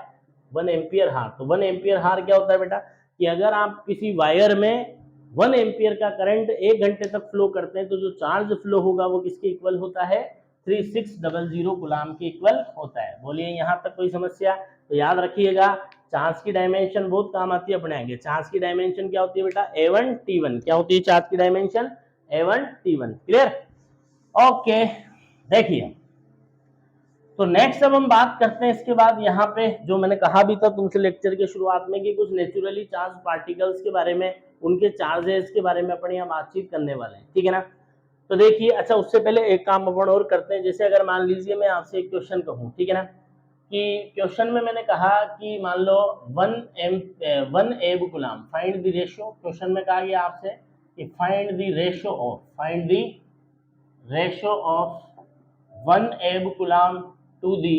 1 एम्पियर हार। तो 1 एम्पियर हार क्या होता है बेटा, कि अगर आप किसी वायर में 1 एम्पियर का करंट 1 घंटे तक फ्लो करते हैं, तो जो चार्ज फ्लो होगा वो किसके इक्वल होता है, 3600 कूलम के इक्वल होता है। बोलिए यहाँ तक कोई समस्या? तो याद रखिएगा, चार्ज की डायमेंशन बहुत काम आती है अपने आगे। चार्ज की डायमेंशन क्या होती है बेटा, A1 T1। क्या होती है चार्ज की dimension, A1 T1। Clear? Okay, देखिए, तो नेक्स्ट अब हम बात करते हैं इसके बाद यहाँ पे, जो मैंने कहा भी था तुमसे लेक्चर के शुरुआत में, कि कुछ नेचुरली चार्ज पार्टिकल्स के बारे में, उनके चार्जेस के बारे में अपन यहाँ बातचीत करने वाले हैं। ठीक है ना? तो देखिए, अच्छा उससे पहले एक काम अपन और करते हैं। जैसे अगर मान लीजिए मैं आपसे एक क्वेश्चन कहूँ, ठीक है ना, कि क्वेश्चन में मैंने कहा कि मान लो 1 एब coulomb, find the ratio. Question में कहा गया आपसे कि find the ratio of 1 abcoulomb to the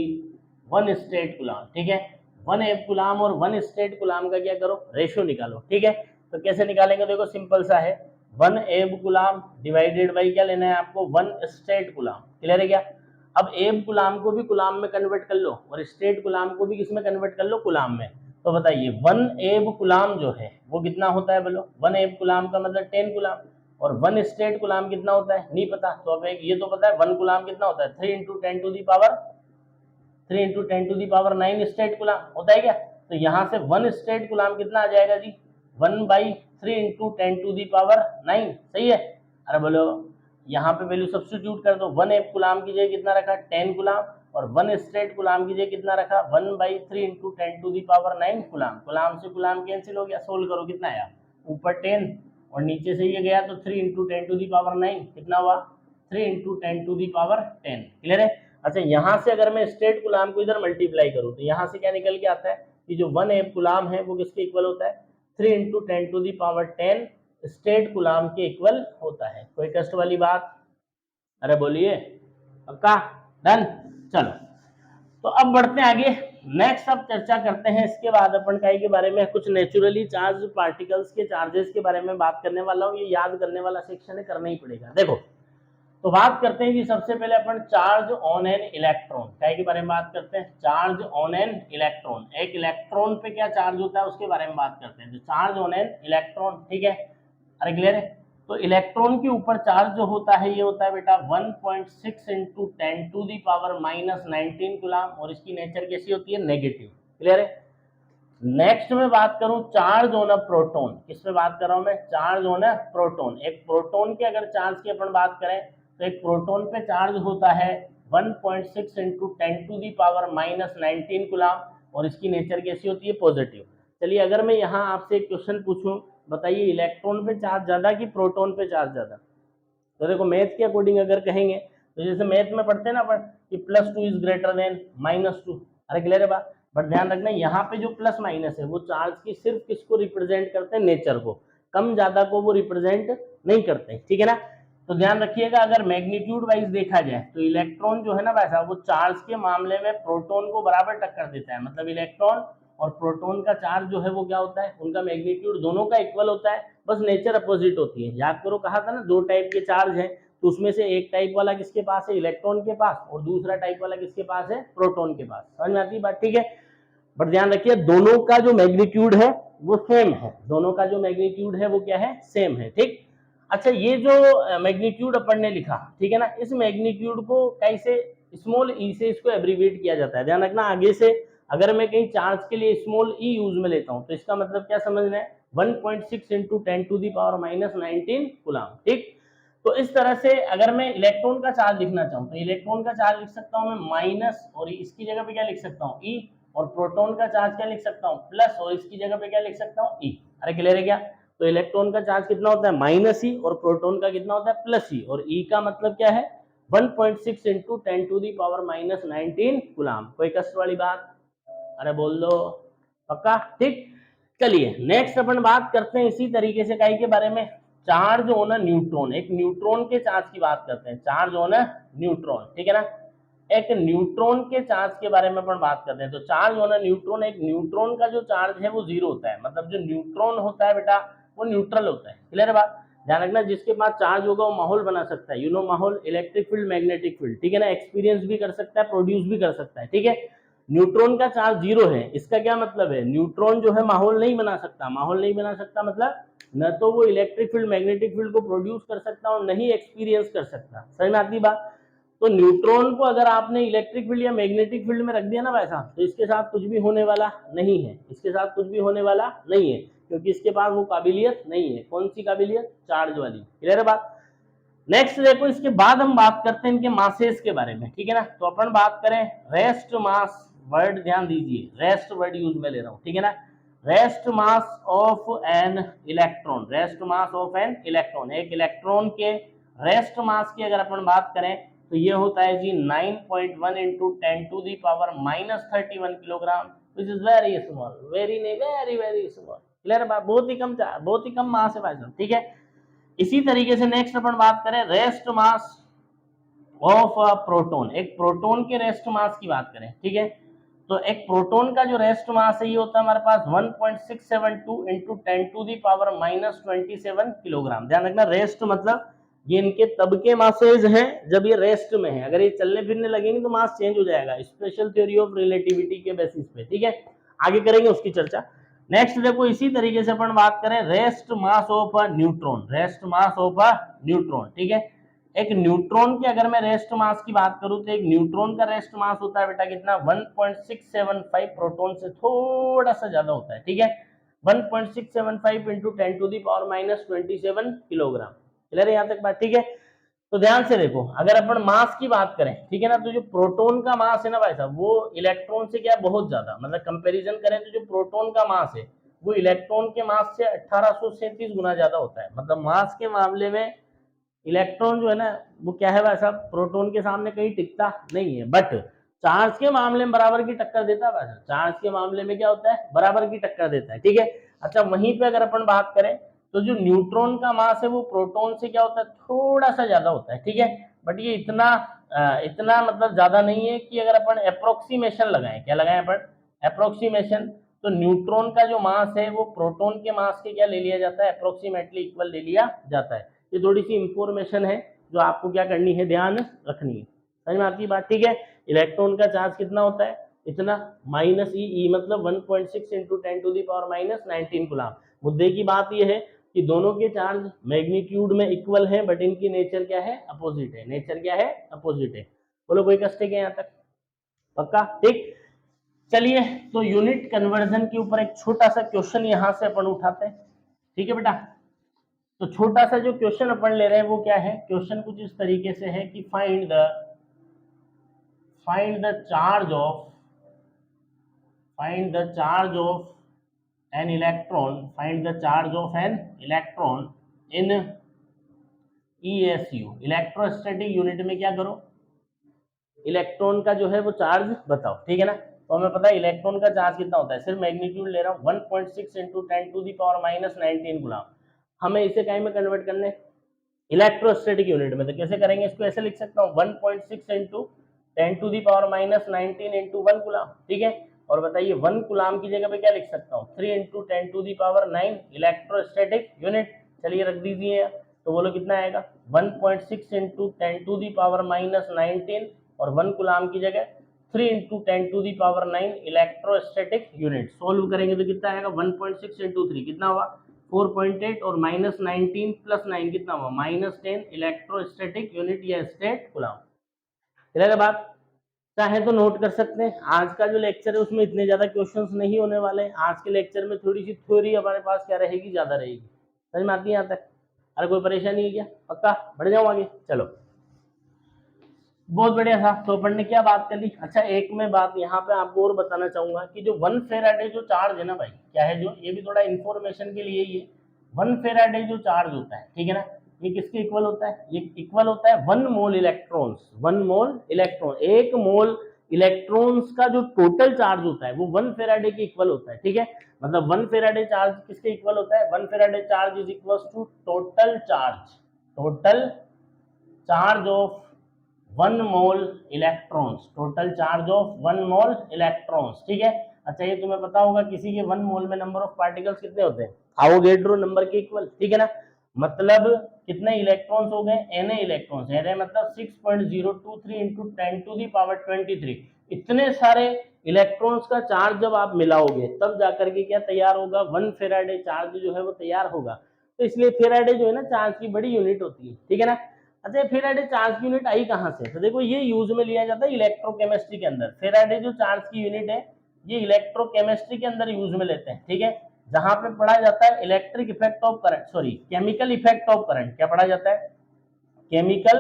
1 statcoulomb. ठीक है? 1 एब कूलम और 1 स्टेट कूलम का क्या करो, रेशियो निकालो। ठीक है? तो कैसे निकालेंगे, देखो सिंपल सा है, 1 एब कूलम डिवाइडेड बाई क्या लेना है आपको, 1 स्टेट कूलम। क्लियर है क्या? अब एब कूलम को भी कूलम में कन्वर्ट कर लो, और स्टेट कूलम को भी किसमें कन्वर्ट कर लो, कूलम में। तो बताइए 1 एब कूलम जो है वो कितना होता है, बोलो 1 एब कूलम का मतलब 10 कूलम, और 1 स्टेट कूलम कितना होता है, नहीं पता। तो अब एक ये तो पता है 1 कूलम कितना होता है, 3 into 10 to the power 9 statcoulomb होता है क्या। तो यहाँ से 1 स्टेट कूलम कितना आ जाएगा जी, 1/3 इंटू 10 टू दी पावर 9। सही है? अरे बोलो, यहाँ पे वैल्यू सब्स्टिट्यूट कर दो, 1 एब कूलम की जगह कितना रखा, 10 कूलम, और 1 स्टेट कूलम की जगह कितना रखा, 1/3 into 10 to the power 9 coulomb. Coulomb से कूलम कैंसिल हो गया, सोल्व करो कितना आया, ऊपर 10 और नीचे से ये गया, तो 3 इंटू 10 टू दी पावर 9 कितना हुआ, 3 into 10 to the power 10। Clear है? अच्छा, यहाँ से अगर मैं स्टेट कूलम को इधर मल्टीप्लाई करूँ, तो यहाँ से क्या निकल के आता है कि जो 1 एब कूलम है वो किसके इक्वल होता है, 3 into 10 to the power 10 statcoulomb के इक्वल होता है। कोई कष्ट वाली बात? अरे बोलिए, पक्का? डन? चलो, तो अब बढ़ते हैं आगे। नेक्स्ट अब चर्चा करते हैं इसके बाद अपन का के बारे में, कुछ नेचुरली चार्ज पार्टिकल्स के चार्जेस के बारे में बात करने वाला हूँ। ये याद करने वाला सेक्शन है, करना ही पड़ेगा। देखो, तो बात करते हैं कि सबसे पहले अपन चार्ज ऑन एन इलेक्ट्रॉन क्या के बारे में बात करते हैं। चार्ज ऑन एन इलेक्ट्रॉन, एक इलेक्ट्रॉन पे क्या चार्ज होता है उसके बारे में बात करते हैं। तो चार्ज ऑन एन इलेक्ट्रॉन, ठीक है? अरे क्लियर है? तो इलेक्ट्रॉन के ऊपर चार्ज जो होता है ये होता है बेटा 1.6 into 10 to the power -19 coulomb, और इसकी नेचर कैसी होती है, नेगेटिव। क्लियर है? नेक्स्ट में बात करूं चार्ज ऑन अ प्रोटॉन, किस पे बात कर रहा हूं मैं, चार्ज ऑन अ प्रोटॉन। एक प्रोटॉन के अगर चार्ज की अपन बात करें, तो एक प्रोटॉन पे चार्ज होता है 1.6 into 10 to the power -19 coulomb, और इसकी नेचर कैसी होती है, पॉजिटिव। चलिए, अगर मैं यहाँ आपसे एक क्वेश्चन पूछूं, बताइए इलेक्ट्रॉन पे चार्ज ज्यादा कि प्रोटॉन पे चार्ज ज्यादा। तो देखो, मैथ के अकॉर्डिंग अगर कहेंगे, तो जैसे मैथ में पढ़ते हैं ना अपन कि +2 इज ग्रेटर देन -2। अरे क्लियर है बात? बट ध्यान रखना, यहाँ पे जो प्लस माइनस है वो चार्ज की सिर्फ किसको रिप्रेजेंट करते हैं, नेचर को, कम ज्यादा को वो रिप्रेजेंट नहीं करते। ठीक है ना? तो ध्यान रखिएगा, अगर मैग्नीट्यूड वाइज देखा जाए तो इलेक्ट्रॉन जो है ना वैसा, वो चार्ज के मामले में प्रोटॉन को बराबर टक्कर देता है। मतलब इलेक्ट्रॉन और प्रोटॉन का चार्ज जो है वो क्या होता है, उनका मैग्नीट्यूड दोनों का इक्वल होता है, बस नेचर अपोजिट होती है। याद करो, कहा था ना 2 टाइप के चार्ज हैं, तो उसमें से एक टाइप वाला किसके पास है, इलेक्ट्रॉन के पास, और दूसरा टाइप वाला किसके पास है, प्रोटॉन के पास। समझ में आती है बात? ठीक है? बट ध्यान रखिए दोनों का जो मैग्नीट्यूड है वो सेम है, दोनों का जो मैग्नीट्यूड है वो क्या है, सेम है। ठीक, अच्छा ये जो मैग्नीट्यूड अपन ने लिखा, ठीक है ना, इस मैग्नीट्यूड को कैसे स्मॉल ई से इसको एब्रीविएट किया जाता है। ध्यान रखना आगे से अगर मैं कहीं चार्ज के लिए स्मॉल ई यूज में लेता हूं तो इसका मतलब क्या समझना है, 1.6 इंटू 10⁻⁻19 कूलम। ठीक, तो इस तरह से अगर मैं इलेक्ट्रॉन का चार्ज लिखना चाहूँ तो इलेक्ट्रॉन का चार्ज लिख सकता हूँ मैं माइनस, और इसकी जगह पे क्या लिख सकता हूँ ई, और प्रोटॉन का चार्ज क्या लिख सकता हूँ प्लस, और इसकी जगह पे क्या लिख सकता हूँ ई। अरे क्लियर है क्या? तो इलेक्ट्रॉन का चार्ज कितना होता है माइनस ई, और प्रोटॉन का कितना होता है प्लस ई, और ई का मतलब क्या है 1.6 इंटू 10⁻⁻19 कूलम। कोई कष्ट वाली बात? अरे बोल दो पक्का। ठीक, चलिए नेक्स्ट अपन बात करते हैं इसी तरीके से काई के बारे में, चार्ज ऑन अ न्यूट्रॉन। एक न्यूट्रॉन के चार्ज की बात करते हैं, चार्ज ऑन अ न्यूट्रॉन, ठीक है ना। एक न्यूट्रॉन के चार्ज के बारे में अपन बात करते हैं। तो चार्ज ऑन अ न्यूट्रॉन, एक न्यूट्रॉन का जो चार्ज है वो जीरो होता है, मतलब जो न्यूट्रॉन होता है बेटा वो न्यूट्रल होता है। क्लियर है बात? ध्यान रखना जिसके पास चार्ज होगा वो माहौल बना सकता है, यू नो माहौल, इलेक्ट्रिक फील्ड, मैग्नेटिक फील्ड, ठीक है ना, एक्सपीरियंस भी कर सकता है, प्रोड्यूस भी कर सकता है। ठीक है, न्यूट्रॉन का चार्ज जीरो है, इसका क्या मतलब है, न्यूट्रॉन जो है माहौल नहीं बना सकता। माहौल नहीं बना सकता मतलब न तो वो इलेक्ट्रिक फील्ड मैग्नेटिक फील्ड को प्रोड्यूस कर सकता और नहीं एक्सपीरियंस कर सकता। समझ में आती बात? तो न्यूट्रॉन को अगर आपने इलेक्ट्रिक फील्ड या मैग्नेटिक फील्ड में रख दिया ना वैसा, तो इसके साथ कुछ भी होने वाला नहीं है, इसके साथ कुछ भी होने वाला नहीं है, क्योंकि इसके पास वो काबिलियत नहीं है। कौन सी काबिलियत? चार्ज वाली। क्लियर है बात? नेक्स्ट देखो, इसके बाद हम बात करते हैं इनके मासेस के बारे में, ठीक है ना। तो अपन बात करें रेस्ट मास, वर्ड ध्यान दीजिए, रेस्ट वर्ड यूज में ले रहा हूं, ठीक है ना। Rest mass of an electron, rest mass of an electron, एक इलेक्ट्रॉन के रेस्ट मास की अगर अपन बात करें तो ये होता है जी 9.1 into 10⁻31 kilogram, which is very small, very नहीं वेरी वेरी स्मॉल। क्लियर बात? बहुत ही कम मास है भाई साहब, ठीक है। इसी तरीके से नेक्स्ट अपन बात करें रेस्ट मास ऑफ प्रोटॉन, एक प्रोटॉन के रेस्ट मास की बात करें, ठीक है। तो एक प्रोटॉन का जो रेस्ट मास है ये होता है हमारे पास 1.672 इंटू 10⁻27 किलोग्राम। ध्यान रखना रेस्ट मतलब ये इनके तब के मासेज हैं जब ये रेस्ट में है, अगर ये चलने फिरने लगेंगे तो मास चेंज हो जाएगा, स्पेशल थ्योरी ऑफ रिलेटिविटी के बेसिस पे, ठीक है। आगे करेंगे उसकी चर्चा। नेक्स्ट देखो, इसी तरीके से अपन बात करें rest mass of a neutron, rest mass of a neutron, ठीक है। एक न्यूट्रॉन के अगर मैं रेस्ट मास की बात करूं तो एक न्यूट्रॉन का रेस्ट मास होता है बेटा कितना 1.675, प्रोटॉन से थोड़ा सा ज्यादा होता है, ठीक है। 1.675 इंटू 10⁻27 किलोग्राम। क्लियर है यहाँ तक बात? ठीक है, तो ध्यान से देखो अगर अपन मास की बात करें, ठीक है ना, तो जो प्रोटॉन का मास है ना भाई साहब वो इलेक्ट्रॉन से क्या बहुत ज्यादा, मतलब कंपैरिजन करें तो जो प्रोटॉन का मास है वो इलेक्ट्रॉन के मास से 1837 गुना ज्यादा होता है। मतलब मास के मामले में इलेक्ट्रॉन जो है ना वो क्या है वैसा प्रोटॉन के सामने कहीं टिकता नहीं है, बट चार्ज के मामले में बराबर की टक्कर देता है वैसा, चार्ज के मामले में क्या होता है बराबर की टक्कर देता है, ठीक है। अच्छा वहीं पे अगर अपन बात करें तो जो न्यूट्रॉन का मास है वो प्रोटॉन से क्या होता है थोड़ा सा ज्यादा होता है, ठीक है। बट ये इतना मतलब ज्यादा नहीं है कि अगर अपन अप्रोक्सीमेशन लगाएं, क्या लगाएं अपन अप्रोक्सीमेशन, तो न्यूट्रॉन का जो मास है वो प्रोटॉन के मास के क्या ले लिया जाता है अप्रोक्सीमेटली इक्वल ले लिया जाता है। ये थोड़ी सी इंफॉर्मेशन है जो आपको क्या करनी है ध्यान रखनी है। समझ में आती बात? ठीक है, इलेक्ट्रॉन का चार्ज कितना होता है इतना माइनस ई मतलब 1.6 इंटू 10⁻⁻19 गुलाम। मुद्दे की बात यह है कि दोनों के चार्ज मैग्नीट्यूड में इक्वल है बट इनकी नेचर क्या है अपोजिट है, नेचर क्या है अपोजिट है। बोलो कोई कष्ट है यहाँ तक? पक्का? ठीक, चलिए तो यूनिट कन्वर्जन के ऊपर एक छोटा सा क्वेश्चन यहां से अपन उठाते हैं, ठीक है बेटा। तो छोटा सा जो क्वेश्चन अपन ले रहे हैं वो क्या है, क्वेश्चन कुछ इस तरीके से है कि find the charge of an electron, find the charge of an electron in ESU, electrostatic unit में क्या करो इलेक्ट्रॉन का जो है वो चार्ज बताओ, ठीक है ना। तो हमें पता है इलेक्ट्रॉन का चार्ज कितना होता है, सिर्फ मैग्नीट्यूड ले रहा हूँ 1.6 इंटू 10⁻⁻19 गुना। हमें इसे कहीं में कन्वर्ट करने इलेक्ट्रोस्टैटिक यूनिट में, तो कैसे करेंगे इसको, ऐसे लिख सकता हूँ 1.6 इंटू 10⁻⁻19 इंटू 1 गुलाम, ठीक है। और बताइए 1 गुलाम की जगह पे क्या लिख सकता हूँ 3 इंटू 10⁻9 इलेक्ट्रोस्टैटिक यूनिट। चलिए रख दीजिए, तो बोलो कितना आएगा 1.6 इंटू 10⁻19 और 1 गुलाम की जगह 3 इंटू 10⁹ इलेक्ट्रोस्टैटिक यूनिट। सोल्व करेंगे तो कितना आएगा 1.6 इंटू 3 कितना हुआ 4.8 और -19 + 9 कितना हुआ -10 इलेक्ट्रोस्टैटिक यूनिट या स्टेट कूलम। क्लियर है बात? चाहे तो नोट कर सकते हैं। आज का जो लेक्चर है उसमें इतने ज्यादा क्वेश्चंस नहीं होने वाले हैं। आज के लेक्चर में थोड़ी सी थ्योरी हमारे पास क्या रहेगी, ज्यादा रहेगी। समझ में आती है यहाँ तक? अरे कोई परेशानी है क्या? पक्का बढ़ जाऊँ आगे? चलो बहुत बढ़िया था। तो अपन ने क्या बात कर ली। अच्छा एक मैं बात यहाँ पे आपको और बताना चाहूंगा कि जो 1 फेराडे जो चार्ज है ना भाई, क्या है जो, ये भी थोड़ा इन्फॉर्मेशन के लिए ही है। 1 फेराडे जो चार्ज होता है, ठीक है ना, ये किसके इक्वल होता है? ये इक्वल होता है 1 मोल इलेक्ट्रॉन्स। 1 मोल इलेक्ट्रॉन, 1 मोल इलेक्ट्रॉन्स का जो टोटल चार्ज होता है वो 1 फेराडे के इक्वल होता है। ठीक है, मतलब 1 फेराडे चार्ज किसके इक्वल होता है? 1 Faraday charge is equal to total charge of 1 mole electrons. Total charge of 1 mole electrons. ठीक है। अच्छा ये तुम्हें पता होगा किसी के 1 मोल में नंबर ऑफ पार्टिकल्स कितने होते हैं? एवोगैड्रो नंबर के इक्वल। ठीक है ना, मतलब कितने इलेक्ट्रॉन्स हो गए? Na electrons. Na मतलब 6.023 इंटू 10⁻23। इतने सारे इलेक्ट्रॉन्स का चार्ज जब आप मिलाओगे तब जाकर के क्या तैयार होगा? 1 फेराडे चार्ज जो है वो तैयार होगा। तो इसलिए फेराडे जो है ना चार्ज की बड़ी यूनिट होती है। ठीक है ना। अच्छा फेराडे चार्ज की यूनिट आई कहां से? तो देखो ये यूज में लिया जाता है इलेक्ट्रोकेमिस्ट्री के अंदर। फेराडे जो चार्ज की यूनिट है ये इलेक्ट्रोकेमिस्ट्री के अंदर यूज में लेते हैं। ठीक है, जहां पे पढ़ा जाता है electric effect of current, sorry chemical effect of current. क्या पढ़ा जाता है? केमिकल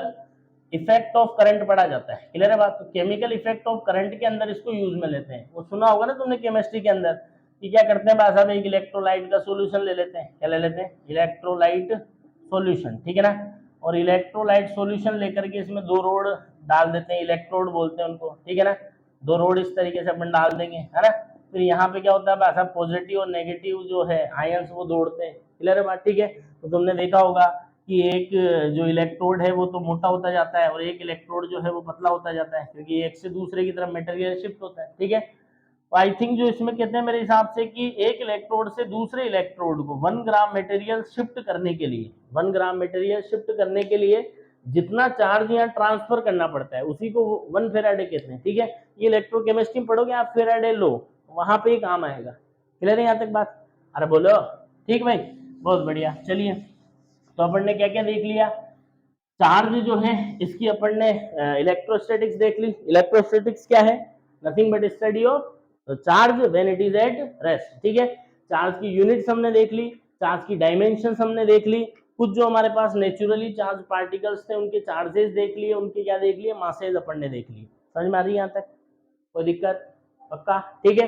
इफेक्ट ऑफ करंट पढ़ा जाता है। क्लियर है बात? तो केमिकल इफेक्ट ऑफ करंट के अंदर इसको यूज में लेते हैं। वो सुना होगा ना तुमने केमिस्ट्री के अंदर कि क्या करते हैं भाई साहब, एक इलेक्ट्रोलाइट का सोल्यूशन ले लेते हैं। क्या ले लेते हैं? Electrolyte solution. ठीक है ना, और इलेक्ट्रोलाइट सोल्यूशन लेकर के इसमें 2 रोड डाल देते हैं, इलेक्ट्रोड बोलते हैं उनको। ठीक है ना, 2 रोड इस तरीके से अपन डाल देंगे, है ना। फिर यहाँ पे क्या होता है भाई साहब, पॉजिटिव और नेगेटिव जो है आयंस वो दौड़ते हैं। क्लियर है बात? ठीक है, तो तुमने देखा होगा कि एक जो इलेक्ट्रोड है वो तो मोटा होता जाता है और एक इलेक्ट्रोड जो है वो पतला होता जाता है, क्योंकि एक से दूसरे की तरफ मटेरियल शिफ्ट होता है। ठीक है, तो आई थिंक जो इसमें कहते हैं मेरे हिसाब से कि एक इलेक्ट्रोड से दूसरे इलेक्ट्रोड को 1 ग्राम मटेरियल शिफ्ट करने के लिए, 1 ग्राम मटेरियल शिफ्ट करने के लिए जितना चार्ज यहाँ ट्रांसफर करना पड़ता है उसी को 1 फेराडे कहते हैं। ठीक है, ये इलेक्ट्रोकेमिस्ट्री पढ़ोगे आप, फेराडे लो वहां पे ही काम आएगा। क्लियर है यहाँ तक बात? अरे बोलो ठीक भाई, बहुत बढ़िया। चलिए तो अपन ने क्या क्या देख लिया? चार्ज जो है इसकी अपन ने इलेक्ट्रोस्टैटिक्स देख ली। इलेक्ट्रोस्टैटिक्स क्या है? Nothing but study of charge when it is at rest. ठीक है, चार्ज की यूनिट्स हमने देख ली, चार्ज की डायमेंशंस हमने देख ली, कुछ जो हमारे पास नेचुरली चार्ज पार्टिकल्स थे उनके चार्जेस देख लिए, उनके क्या देख लिए? मासेज अपन ने देख ली। समझ में आ रही है यहाँ तक? कोई दिक्कत? पक्का? ठीक है,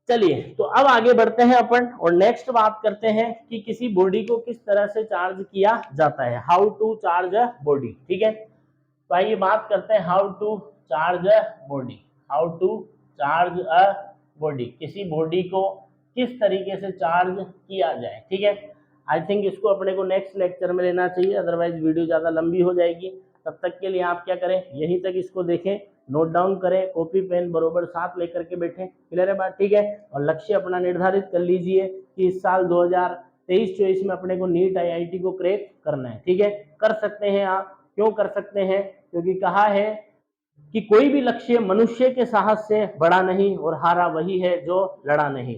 चलिए तो अब आगे बढ़ते हैं अपन और नेक्स्ट बात करते हैं कि किसी बॉडी को किस तरह से चार्ज किया जाता है, how to charge a body. ठीक है, तो आइए बात करते हैं how to charge a body. How to charge a body, किसी बॉडी को किस तरीके से चार्ज किया जाए। ठीक है, आई थिंक इसको अपने को नेक्स्ट लेक्चर में लेना चाहिए, अदरवाइज वीडियो ज़्यादा लंबी हो जाएगी। तब तक के लिए आप क्या करें, यहीं तक इसको देखें, नोट डाउन करें, कॉपी पेन बरोबर साथ लेकर के बैठें। क्लियर है बात? ठीक है, और लक्ष्य अपना निर्धारित कर लीजिए कि इस साल 2023-24 में अपने को नीट IIT को क्रैक करना है। ठीक है, कर सकते हैं आप। क्यों कर सकते हैं? क्योंकि कहा है कि कोई भी लक्ष्य मनुष्य के साहस से बड़ा नहीं और हारा वही है जो लड़ा नहीं।